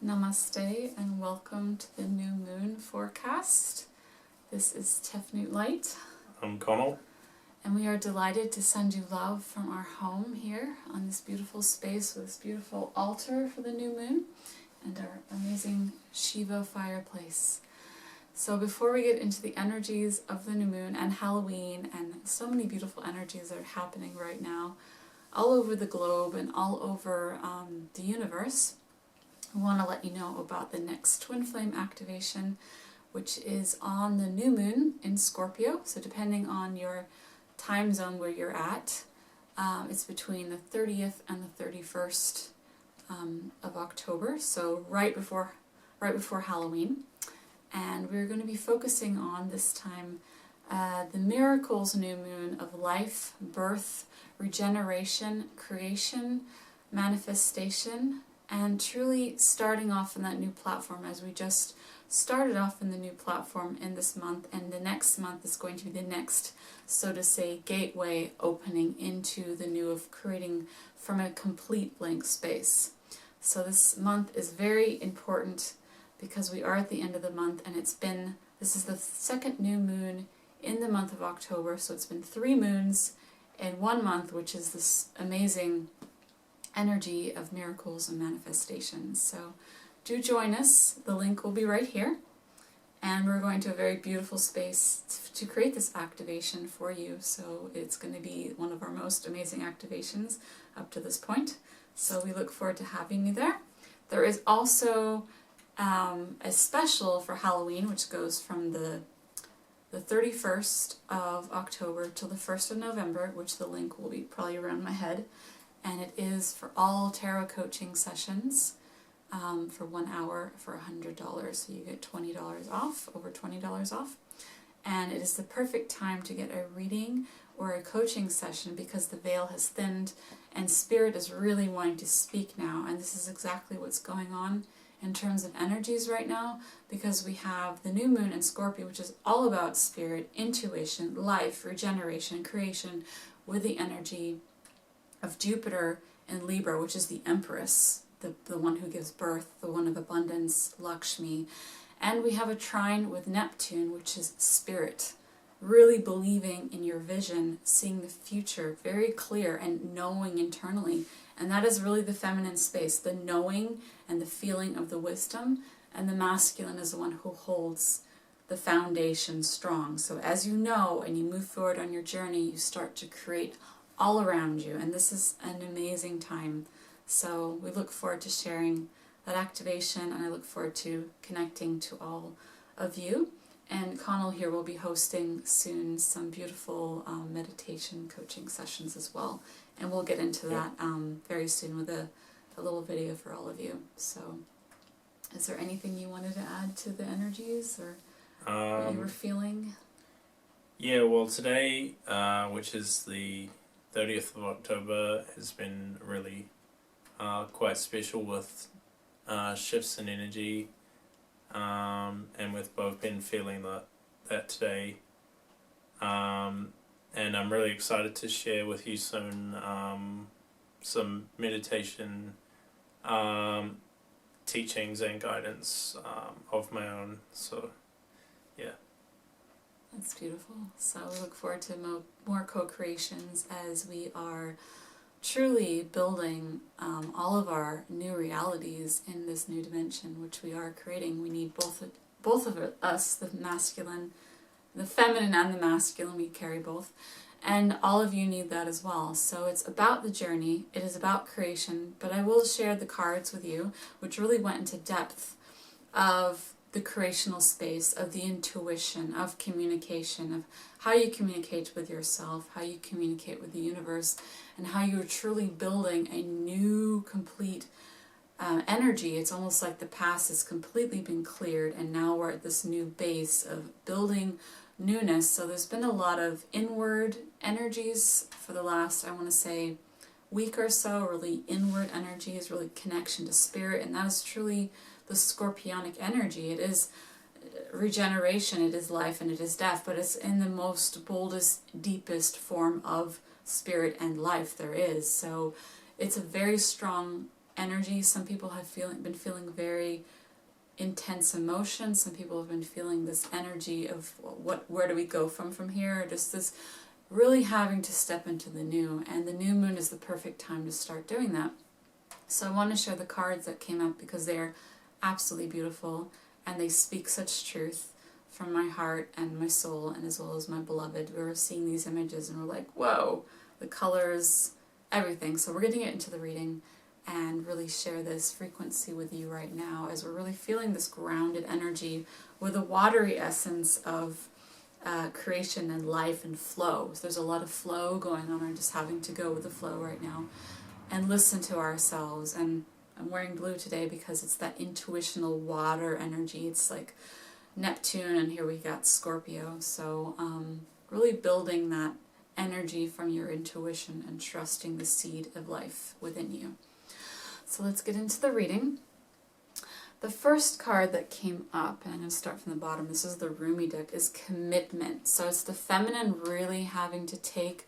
Namaste and welcome to the new moon forecast. This is Tefnut Light. I'm Connell. And we are delighted to send you love from our home here on this beautiful space with this beautiful altar for the new moon and our amazing Shiva fireplace. So before we get into the energies of the new moon and Halloween and so many beautiful energies that are happening right now all over the globe and all over the universe, I want to let you know about the next twin flame activation, which is on the new moon in Scorpio. So depending on your time zone where you're at, it's between the 30th and the 31st of October, so right before Halloween. And we're going to be focusing on this time the miracles new moon of life, birth, regeneration, creation, manifestation, and truly starting off in that new platform as we just started off in the new platform in this month, and the next month is going to be the next, so to say, gateway opening into the new of creating from a complete blank space. So this month is very important because we are at the end of the month, and this is the second new moon in the month of October, so it's been 3 moons in 1 month, which is this amazing energy of miracles and manifestations. So do join us. The link will be right here, and we're going to a very beautiful space to create this activation for you. So it's going to be one of our most amazing activations up to this point. So we look forward to having you there. There is also a special for Halloween, which goes from the 31st of October till the 1st of November, which the link will be probably around my head. And it is for all tarot coaching sessions for 1 hour for $100. So you get $20 off, over $20 off. And it is the perfect time to get a reading or a coaching session because the veil has thinned and Spirit is really wanting to speak now. And this is exactly what's going on in terms of energies right now, because we have the new moon in Scorpio, which is all about spirit, intuition, life, regeneration, creation, with the energy of Jupiter and Libra, which is the Empress, the one who gives birth, the one of abundance, Lakshmi. And we have a trine with Neptune, which is spirit, really believing in your vision, seeing the future very clear and knowing internally. And that is really the feminine space, the knowing and the feeling of the wisdom, and the masculine is the one who holds the foundation strong. So as you know and you move forward on your journey, you start to create all around you, and this is an amazing time. So we look forward to sharing that activation, and I look forward to connecting to all of you. And Connell here will be hosting soon some beautiful meditation coaching sessions as well, and we'll get into that very soon with a little video for all of you. So is there anything you wanted to add to the energies or what you were feeling? Yeah, well, today, which is the 30th of October, has been really quite special with shifts in energy, and we've both been feeling that today, and I'm really excited to share with you soon some meditation teachings and guidance of my own. So yeah. That's beautiful. So we look forward to more co-creations as we are truly building all of our new realities in this new dimension, which we are creating. We need both of us, the masculine, the feminine and the masculine. We carry both. And all of you need that as well. So it's about the journey. It is about creation. But I will share the cards with you, which really went into depth of the creational space, of the intuition, of communication, of how you communicate with yourself, how you communicate with the universe, and how you're truly building a new, complete energy. It's almost like the past has completely been cleared, and now we're at this new base of building newness. So there's been a lot of inward energies for the last, I want to say, week or so, really inward energies, really connection to spirit, and that is truly the scorpionic energy. It is regeneration, it is life, and it is death, but it's in the most boldest, deepest form of spirit and life there is. So it's a very strong energy. Some people have been feeling very intense emotion. Some people have been feeling this energy of where do we go from here? Just this really having to step into the new, and the new moon is the perfect time to start doing that. So I want to share the cards that came up because they're absolutely beautiful and they speak such truth from my heart and my soul, and as well as my beloved. We were seeing these images and we're like, whoa, the colors, everything. So we're going to get into the reading and really share this frequency with you right now as we're really feeling this grounded energy with a watery essence of creation and life and flow. So there's a lot of flow going on. We're just having to go with the flow right now and listen to ourselves. And I'm wearing blue today because it's that intuitional water energy. It's like Neptune, and here we got Scorpio. So really building that energy from your intuition and trusting the seed of life within you. So let's get into the reading. The first card that came up, and I'm going to start from the bottom, this is the Rumi deck, is commitment. So it's the feminine really having to take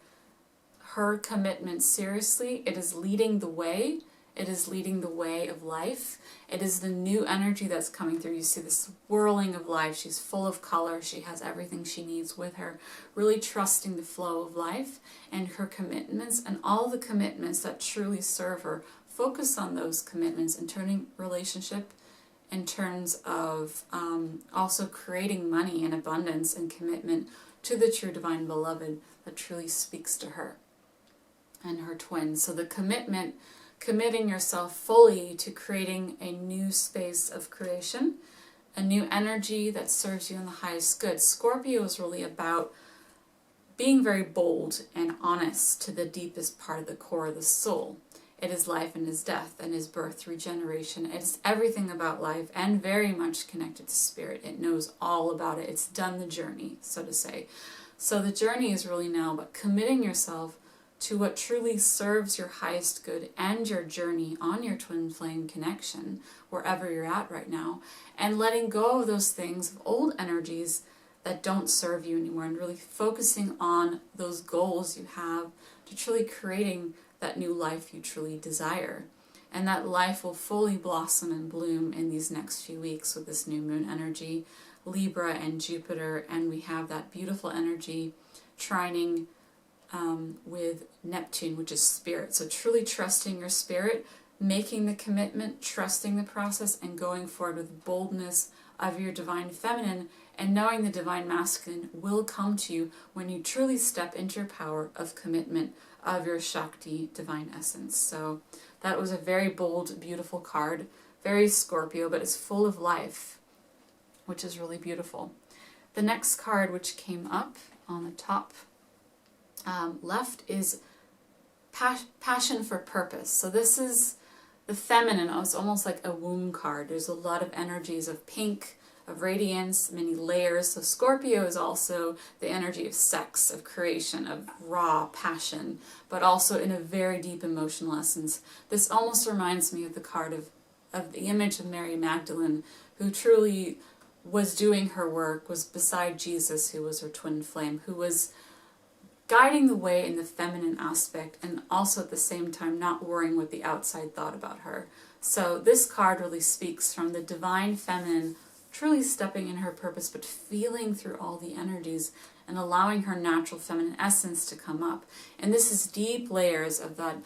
her commitment seriously. It is leading the way. It is leading the way of life. It is the new energy that's coming through. You see this whirling of life. She's full of color. She has everything she needs with her. Really trusting the flow of life and her commitments and all the commitments that truly serve her. Focus on those commitments and turning relationship in terms of also creating money and abundance and commitment to the true divine beloved that truly speaks to her and her twin. So the commitment, committing yourself fully to creating a new space of creation, a new energy that serves you in the highest good. Scorpio is really about being very bold and honest to the deepest part of the core of the soul. It is life and is death and is birth, regeneration. It's everything about life and very much connected to spirit. It knows all about it. It's done the journey, so to say. So the journey is really now about committing yourself to what truly serves your highest good and your journey on your twin flame connection, wherever you're at right now, and letting go of those things, of old energies that don't serve you anymore, and really focusing on those goals you have to truly creating that new life you truly desire. And that life will fully blossom and bloom in these next few weeks with this new moon energy, Libra and Jupiter, and we have that beautiful energy trining with Neptune, which is spirit. So truly trusting your spirit, making the commitment, trusting the process, and going forward with boldness of your divine feminine, and knowing the divine masculine will come to you when you truly step into your power of commitment of your Shakti divine essence. So that was a very bold, beautiful card, very Scorpio, but it's full of life, which is really beautiful. The next card which came up on the top left is passion for purpose. So this is the feminine. It's almost like a womb card. There's a lot of energies of pink, of radiance, many layers. So Scorpio is also the energy of sex, of creation, of raw passion, but also in a very deep emotional essence. This almost reminds me of the card of the image of Mary Magdalene, who truly was doing her work, was beside Jesus, who was her twin flame, who was guiding the way in the feminine aspect, and also at the same time not worrying what the outside thought about her. So this card really speaks from the divine feminine truly stepping in her purpose, but feeling through all the energies and allowing her natural feminine essence to come up. And this is deep layers of that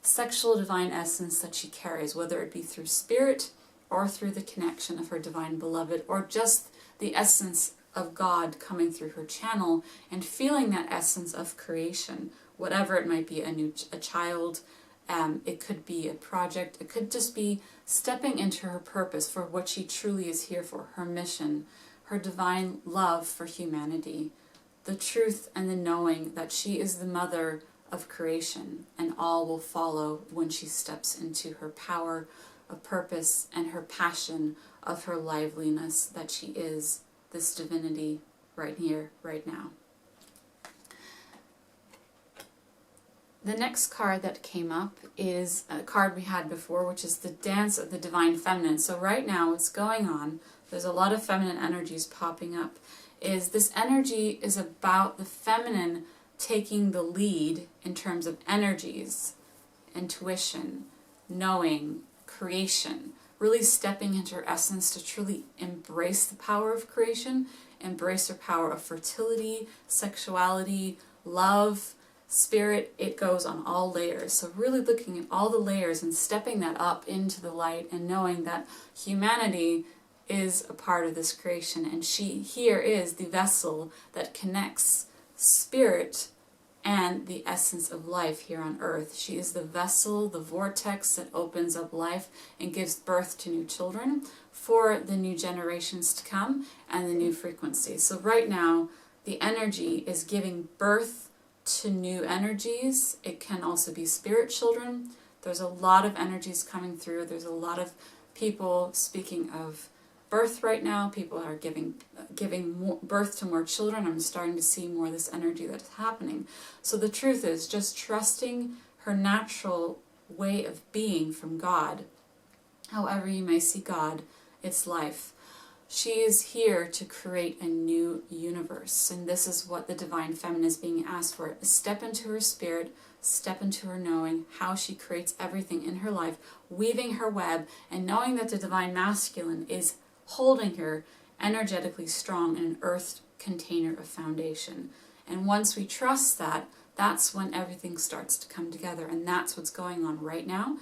sexual divine essence that she carries, whether it be through spirit or through the connection of her divine beloved, or just the essence of God coming through her channel and feeling that essence of creation, whatever it might be, a child, it could be a project, it could just be stepping into her purpose for what she truly is here for, her mission, her divine love for humanity, the truth and the knowing that she is the mother of creation, and all will follow when she steps into her power of purpose and her passion of her liveliness, that she is this divinity right here, right now. The next card that came up is a card we had before, which is the Dance of the Divine Feminine. So right now what's going on, there's a lot of feminine energies popping up, is this energy is about the feminine taking the lead in terms of energies, intuition, knowing, creation, really stepping into her essence to truly embrace the power of creation, embrace her power of fertility, sexuality, love, spirit. It goes on all layers. So really looking at all the layers and stepping that up into the light and knowing that humanity is a part of this creation, and she here is the vessel that connects spirit and the essence of life here on earth. She is the vessel, the vortex that opens up life and gives birth to new children for the new generations to come and the new frequencies. So right now the energy is giving birth to new energies. It can also be spirit children. There's a lot of energies coming through. There's a lot of people speaking of birth right now. People are giving birth to more children. I'm starting to see more of this energy that's happening. So the truth is just trusting her natural way of being from God. However you may see God, it's life. She is here to create a new universe, and this is what the Divine Feminine is being asked for. Step into her spirit, step into her knowing how she creates everything in her life, weaving her web, and knowing that the Divine Masculine is holding her energetically strong in an earth container of foundation. And once we trust that, that's when everything starts to come together, and that's what's going on right now.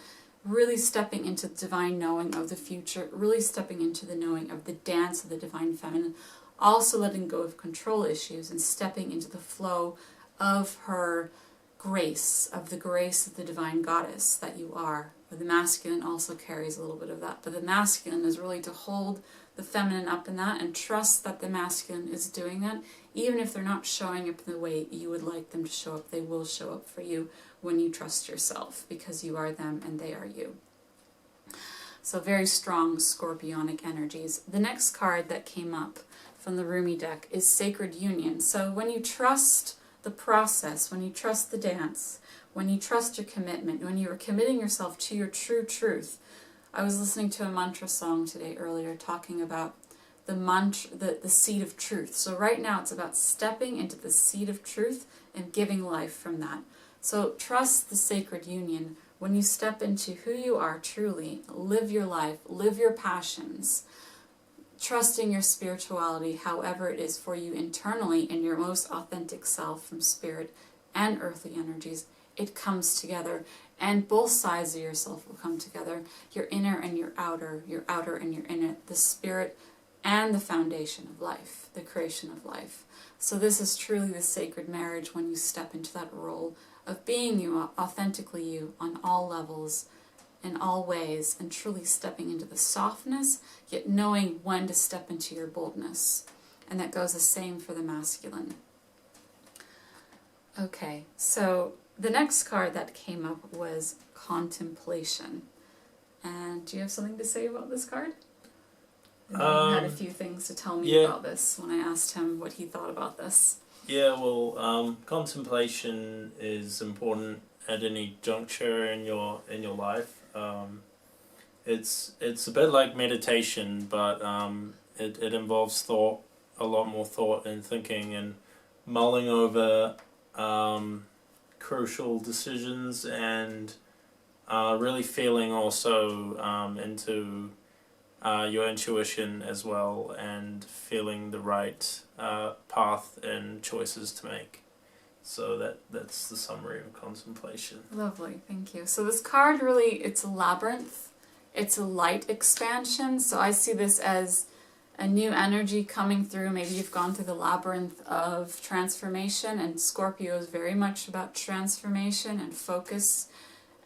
Really stepping into the divine knowing of the future, really stepping into the knowing of the dance of the Divine Feminine, also letting go of control issues and stepping into the flow of her grace, of the grace of the Divine Goddess that you are. But the masculine also carries a little bit of that, but the masculine is really to hold the feminine up in that and trust that the masculine is doing that. Even if they're not showing up in the way you would like them to show up, they will show up for you when you trust yourself, because you are them and they are you. So very strong scorpionic energies. The next card that came up from the Rumi deck is Sacred Union. So when you trust the process, when you trust the dance, when you trust your commitment, when you are committing yourself to your true truth. I was listening to a mantra song today earlier talking about the mantra, the seed of truth. So right now it's about stepping into the seed of truth and giving life from that. So trust the sacred union when you step into who you are truly, live your life, live your passions, trusting your spirituality, however it is for you internally in your most authentic self from spirit and earthly energies. It comes together, and both sides of yourself will come together, your inner and your outer and your inner, the spirit and the foundation of life, the creation of life. So this is truly the sacred marriage when you step into that role of being you, authentically you, on all levels, in all ways, and truly stepping into the softness, yet knowing when to step into your boldness. And that goes the same for the masculine. Okay, so the next card that came up was Contemplation. And do you have something to say about this card? He had a few things to tell me about this when I asked him what he thought about this. Yeah, well, contemplation is important at any juncture in your life. It's a bit like meditation, but it involves thought, a lot more thought and thinking and mulling over crucial decisions, and really feeling also into your intuition as well, and feeling the right path and choices to make. So that's the summary of contemplation. Lovely, thank you. So this card really, it's a labyrinth. It's a light expansion. So I see this as a new energy coming through. Maybe you've gone through the labyrinth of transformation, and Scorpio is very much about transformation and focus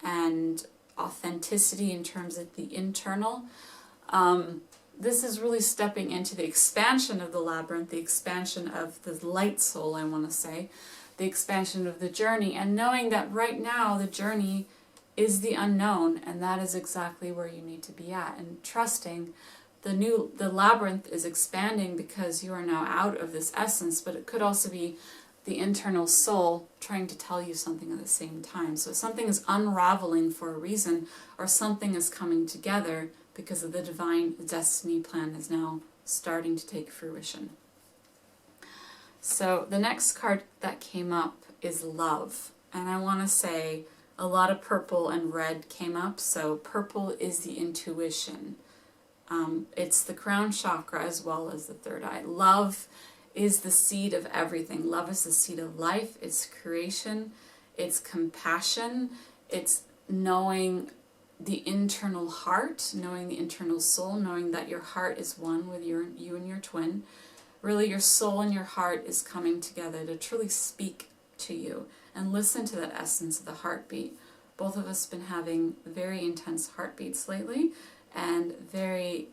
and authenticity in terms of the internal. This is really stepping into the expansion of the labyrinth, the expansion of the light soul, I want to say, the expansion of the journey, and knowing that right now the journey is the unknown, and that is exactly where you need to be at, and trusting the labyrinth is expanding because you are now out of this essence, but it could also be the internal soul trying to tell you something at the same time. So something is unraveling for a reason, or something is coming together because of the divine destiny plan is now starting to take fruition. So the next card that came up is love. And I want to say, a lot of purple and red came up. So purple is the intuition. It's the crown chakra as well as the third eye. Love is the seed of everything. Love is the seed of life. It's creation. It's compassion. It's knowing the internal heart, knowing the internal soul, knowing that your heart is one with you and your twin. Really, your soul and your heart is coming together to truly speak to you and listen to that essence of the heartbeat. Both of us have been having very intense heartbeats lately, and very,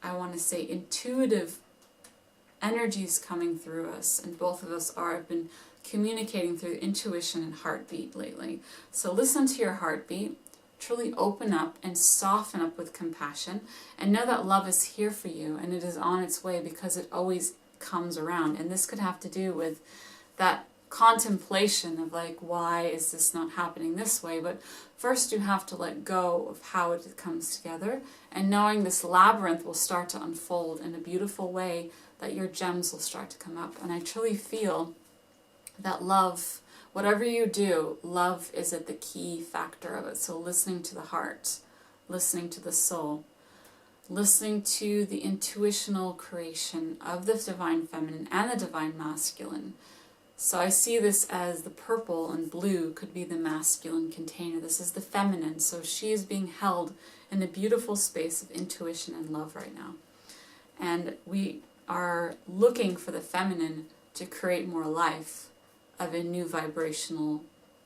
I want to say, intuitive energies coming through us, and both of us have been communicating through intuition and heartbeat lately. So listen to your heartbeat, truly open up and soften up with compassion, and know that love is here for you, and it is on its way, because it always comes around. And this could have to do with that contemplation of like, why is this not happening this way? But first you have to let go of how it comes together, and knowing this labyrinth will start to unfold in a beautiful way, that your gems will start to come up. And I truly feel that love, whatever you do, love is at the key factor of it. So listening to the heart, listening to the soul, listening to the intuitional creation of the divine feminine and the divine masculine. So I see this as the purple and blue could be the masculine container. This is the feminine. So she is being held in a beautiful space of intuition and love right now. And we are looking for the feminine to create more life of a new vibrational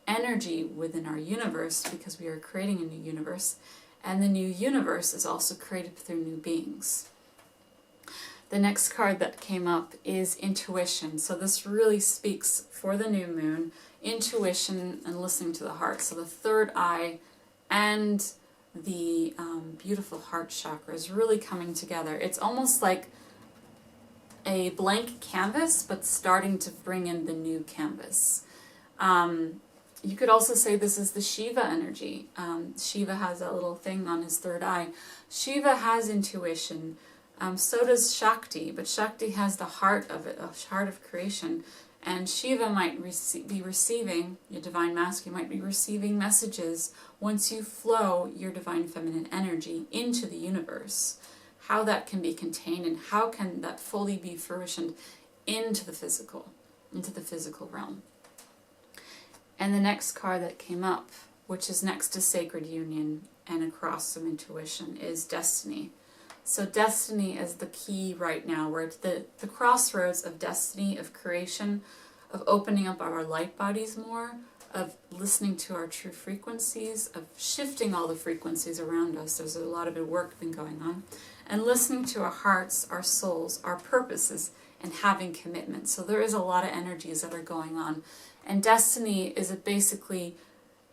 energy within our universe, because we are creating a new universe. And the new universe is also created through new beings. The next card that came up is intuition. So this really speaks for the new moon, intuition and listening to the heart. So the third eye and the beautiful heart chakra is really coming together. It's almost like a blank canvas, but starting to bring in the new canvas. You could also say this is the Shiva energy. Shiva has that little thing on his third eye. Shiva has intuition. So does Shakti, but Shakti has the heart of it, a heart of creation. And Shiva might be receiving, your divine masculine might be receiving messages once you flow your divine feminine energy into the universe. How that can be contained and how can that fully be fruitioned into the physical realm. And the next card that came up, which is next to Sacred Union and across some intuition, is Destiny. So destiny is the key right now. We're at the crossroads of destiny, of creation, of opening up our light bodies more, of listening to our true frequencies, of shifting all the frequencies around us. There's a lot of work been going on. And listening to our hearts, our souls, our purposes, and having commitment. So there is a lot of energies that are going on. And destiny is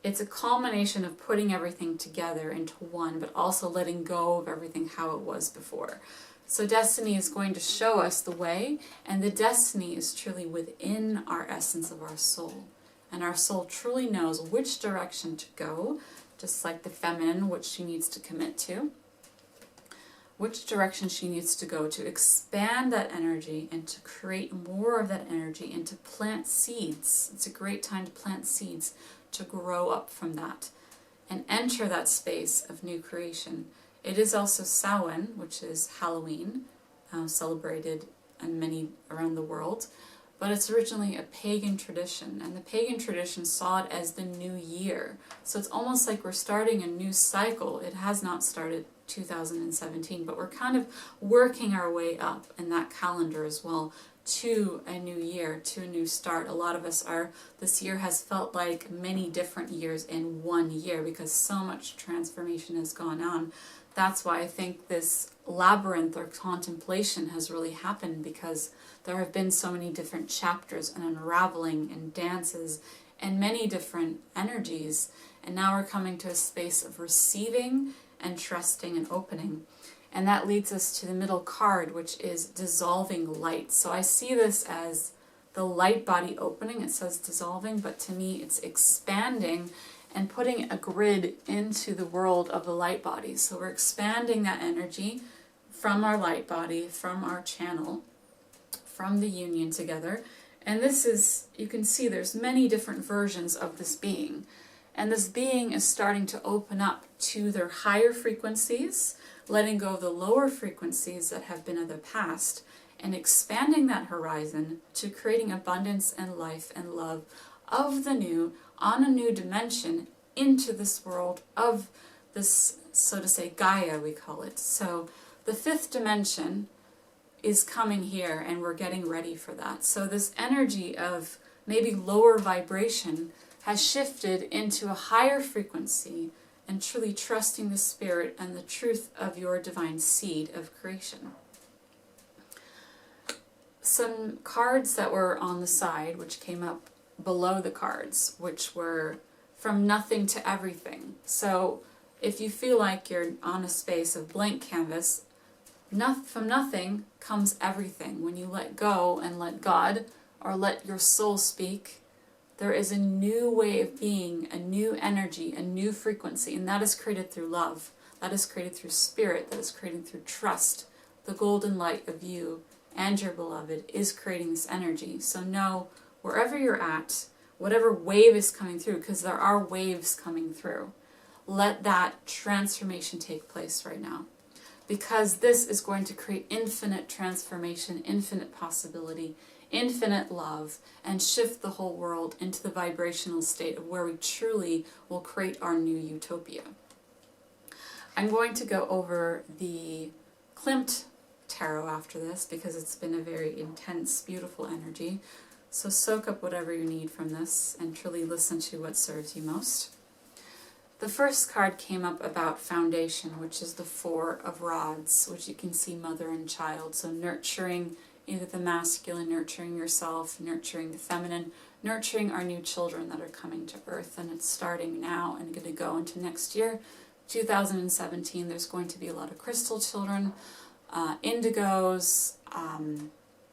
it's a culmination of putting everything together into one, but also letting go of everything how it was before. So destiny is going to show us the way, and the destiny is truly within our essence of our soul. And our soul truly knows which direction to go, just like the feminine, which she needs to commit to, which direction she needs to go to expand that energy and to create more of that energy and to plant seeds. It's a great time to plant seeds, to grow up from that and enter that space of new creation. It is also Samhain, which is Halloween, celebrated in many around the world, but it's originally a pagan tradition, and the pagan tradition saw it as the new year. So it's almost like we're starting a new cycle. It has not started 2017, but we're kind of working our way up in that calendar as well, to a new year, to a new start. A lot of us this year has felt like many different years in one year, because so much transformation has gone on. That's why I think this labyrinth or contemplation has really happened, because there have been so many different chapters and unraveling and dances and many different energies. And now we're coming to a space of receiving and trusting and opening. And that leads us to the middle card, which is dissolving light. So I see this as the light body opening. It says dissolving, but to me it's expanding and putting a grid into the world of the light body. So we're expanding that energy from our light body, from our channel, from the union together. And this is, you can see there's many different versions of this being. And this being is starting to open up to their higher frequencies, letting go of the lower frequencies that have been of the past, and expanding that horizon to creating abundance and life and love of the new on a new dimension into this world of this, so to say, Gaia, we call it. So the fifth dimension is coming here, and we're getting ready for that. So this energy of maybe lower vibration has shifted into a higher frequency, and truly trusting the spirit and the truth of your divine seed of creation. Some cards that were on the side, which came up below the cards, which were from nothing to everything. So if you feel like you're on a space of blank canvas, from nothing comes everything. When you let go and let God, or let your soul speak, there is a new way of being, a new energy, a new frequency, and that is created through love. That is created through spirit. That is created through trust. The golden light of you and your beloved is creating this energy. So know, wherever you're at, whatever wave is coming through, because there are waves coming through, let that transformation take place right now. Because this is going to create infinite transformation, infinite possibility, infinite love, and shift the whole world into the vibrational state of where we truly will create our new utopia. I'm going to go over the Klimt tarot after this because it's been a very intense, beautiful energy. So soak up whatever you need from this and truly listen to what serves you most. The first card came up about foundation, which is the Four of Rods, which you can see mother and child. So nurturing either the masculine, nurturing yourself, nurturing the feminine, nurturing our new children that are coming to earth. And it's starting now and going to go into next year, 2017. There's going to be a lot of crystal children, indigos,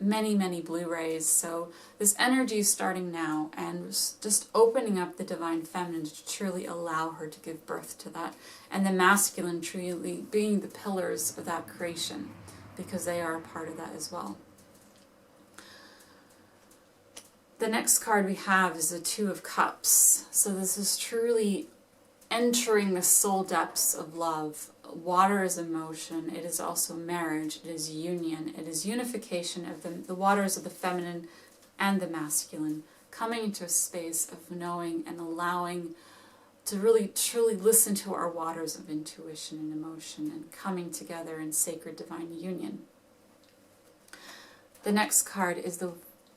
many, many blue rays. So this energy is starting now and just opening up the divine feminine to truly allow her to give birth to that. And the masculine truly being the pillars of that creation, because they are a part of that as well. The next card we have is the Two of Cups. So this is truly entering the soul depths of love. Water is emotion. It is also marriage. It is union. It is unification of the waters of the feminine and the masculine, coming into a space of knowing and allowing to really truly listen to our waters of intuition and emotion, and coming together in sacred divine union. The next card is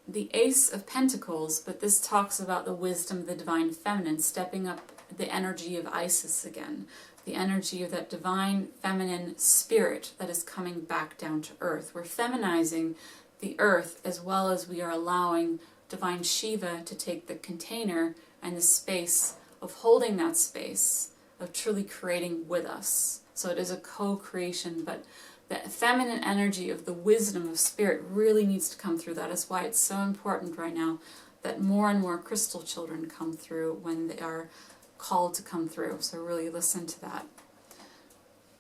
the Ace of Pentacles, but this talks about the wisdom of the divine feminine, stepping up the energy of Isis again, the energy of that divine feminine spirit that is coming back down to earth. We're feminizing the earth as well as we are allowing divine Shiva to take the container and the space of holding that space, of truly creating with us. So it is a co-creation, but the feminine energy of the wisdom of spirit really needs to come through. That is why it's so important right now that more and more crystal children come through when they are called to come through. So really listen to that.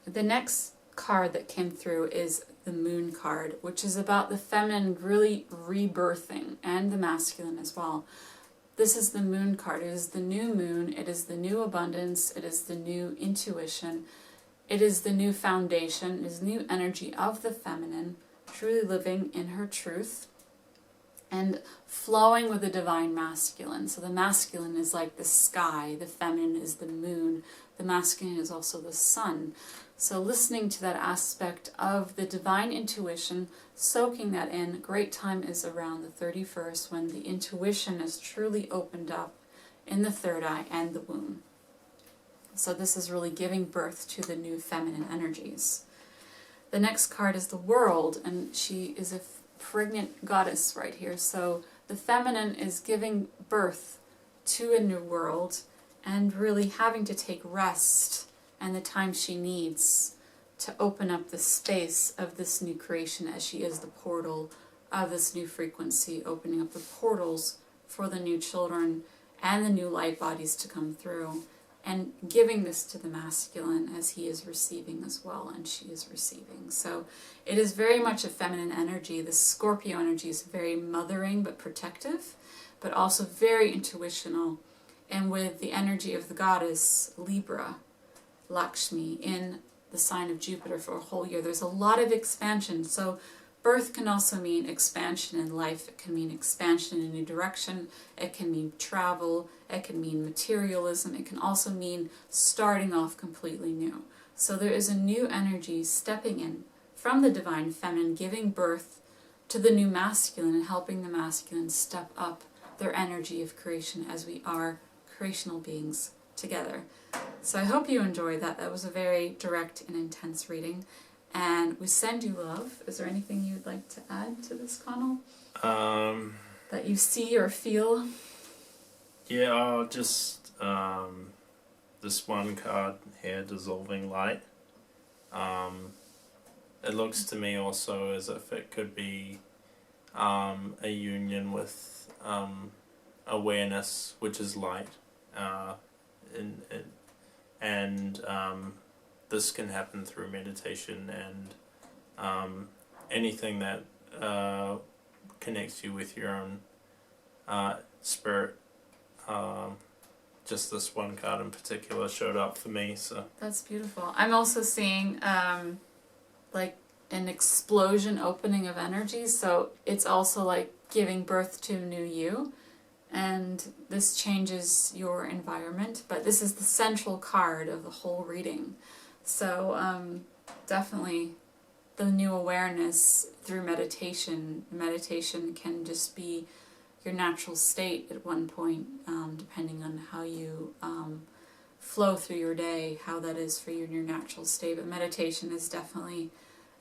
The next card that came through is the Moon card, which is about the feminine really rebirthing, and the masculine as well. This is the Moon card. It is the new moon. It is the new abundance. It is the new intuition. It is the new foundation. It is new energy of the feminine, truly living in her truth and flowing with the divine masculine. So the masculine is like the sky, the feminine is the moon, the masculine is also the sun. So listening to that aspect of the divine intuition, soaking that in. Great time is around the 31st, when the intuition is truly opened up in the third eye and the womb. So this is really giving birth to the new feminine energies. The next card is the World, and she is a pregnant goddess right here. So the feminine is giving birth to a new world and really having to take rest and the time she needs to open up the space of this new creation, as she is the portal of this new frequency, opening up the portals for the new children and the new light bodies to come through, and giving this to the masculine as he is receiving as well, and she is receiving. So it is very much a feminine energy. The Scorpio energy is very mothering but protective, but also very intuitional. and with the energy of the goddess Libra, Lakshmi, in the sign of Jupiter for a whole year. There's a lot of expansion. So birth can also mean expansion in life. It can mean expansion in a new direction. It can mean travel. It can mean materialism. It can also mean starting off completely new. So there is a new energy stepping in from the divine feminine, giving birth to the new masculine and helping the masculine step up their energy of creation as we are creational beings together. So I hope you enjoyed that. That was a very direct and intense reading. And we send you love. Is there anything you'd like to add to this, Connell? That you see or feel? Yeah, just this one card here, Dissolving Light. It looks to me also as if it could be a union with awareness, which is light. And this can happen through meditation and anything that connects you with your own spirit. Just this one card in particular showed up for me. So that's beautiful. I'm also seeing like an explosion opening of energy, so it's also like giving birth to a new you, and this changes your environment, but this is the central card of the whole reading. So definitely the new awareness through meditation. Meditation can just be your natural state at one point, depending on how you flow through your day, how that is for you in your natural state. But meditation is definitely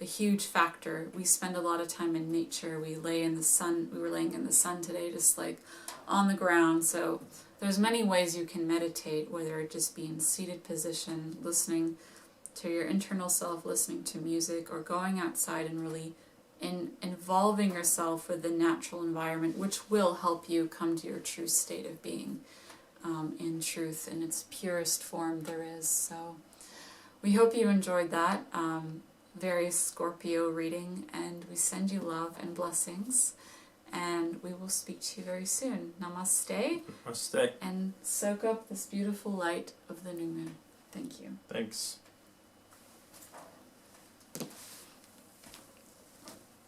a huge factor. We spend a lot of time in nature. We lay in the sun. We were laying in the sun today, just like on the ground. So there's many ways you can meditate, whether it just be in seated position, listening to your internal self, listening to music, or going outside and really involving yourself with the natural environment, which will help you come to your true state of being, in truth, in its purest form there is. So we hope you enjoyed that very Scorpio reading, and we send you love and blessings, and we will speak to you very soon. Namaste. Namaste. And soak up this beautiful light of the new moon. Thank you. Thanks.